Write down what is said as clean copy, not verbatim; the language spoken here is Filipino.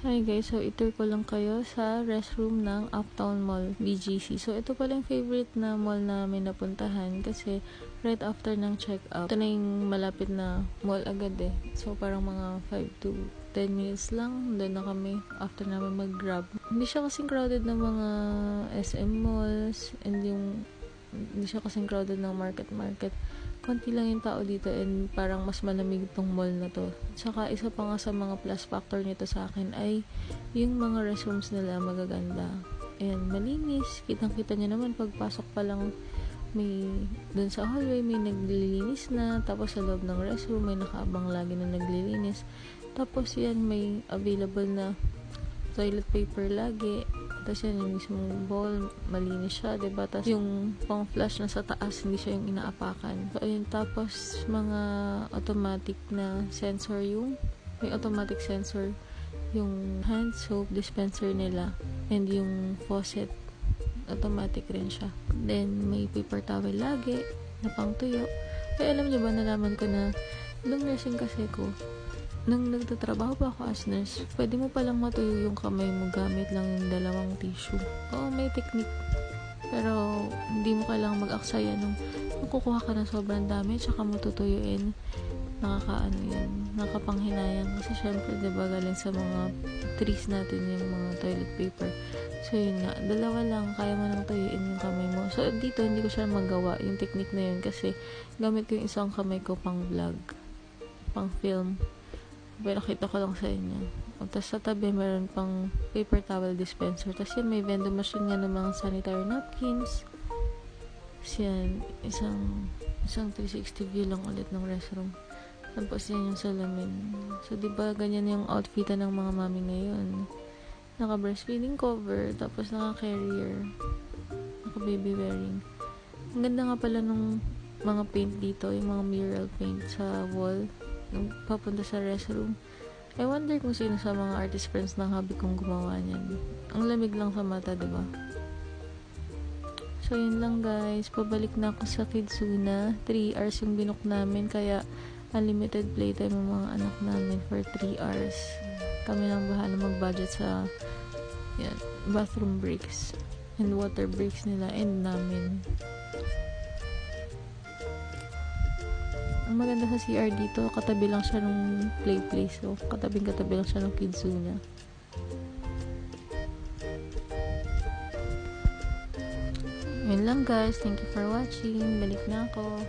Hi guys, so itour ko lang kayo sa restroom ng Uptown Mall, BGC. So ito pala yung favorite na mall namin napuntahan kasi right after ng check-out, ito na yung malapit na mall agad eh. So parang mga 5 to 10 minutes lang, doon na kami after namin mag-grab. Hindi siya kasing crowded ng mga SM malls and hindi siya kasing crowded ng market. Konti lang yung tao dito and parang mas malamig itong mall na to. Saka isa pa nga sa mga plus factor nito sa akin ay yung mga restrooms nila magaganda. Ayan, malinis. Kitang-kita nyo naman pagpasok pa lang may dun sa hallway may naglilinis na, tapos sa loob ng restroom may nakaabang lagi na naglilinis. Tapos yan, may available na toilet paper lagi. Tapos yan, yung mismong bowl, malinis siya, diba? Tapos yung pang flush na sa taas, hindi siya yung inaapakan. So, ayun, tapos mga automatic na sensor may automatic sensor yung hand soap dispenser nila, and yung faucet, automatic rin siya. Then, may paper towel lagi, na pang tuyo. Kaya alam niyo ba, nalaman ko na nung nursing kasi ko, nung nagtatrabaho pa ako as nurse, pwede mo palang matuyo yung kamay mo gamit lang yung dalawang tissue. Oo, may technique. Pero, hindi mo kailangang mag-aksaya nung kukuha ka ng sobrang dami, tsaka mo tutuyuin. Nakapanghinayang. Kasi syempre, diba, galing sa mga trees natin yung mga toilet paper. So, yun nga, dalawa lang, kaya mo nang tuyuin yung kamay mo. So, dito, hindi ko siya magawa, yung technique na yun, kasi gamit ko yung isang kamay ko pang vlog, pang film. Pero nakita ko lang sa inyo. Tapos sa tabi, meron pang paper towel dispenser. Tapos yan, may vending machine nga ng mga sanitary napkins. Tapos yan, isang 360 view lang ulit ng restroom. Tapos yan yung salamin. So, diba, ganyan yung outfitan ng mga mami ngayon. Naka-breastfeeding cover, tapos naka-carrier, naka-baby wearing. Ang ganda nga pala nung mga paint dito, yung mga mural paint sa wall nung papunta sa restroom. I wonder kung sino sa mga artist friends ng hubby kong gumawa niyan. Ang lamig lang sa mata, diba? So, yun lang guys. Pabalik na ako sa Kidzuna. 3 hours yung binook namin, kaya unlimited playtime ng mga anak namin for 3 hours. Kami lang bahala mag-budget sa bathroom breaks and water breaks nila and namin. Ang maganda sa CR dito, katabi lang siya nung play place. So, katabi lang siya ng Kidzuna. Yun lang guys. Thank you for watching. Balik na ako.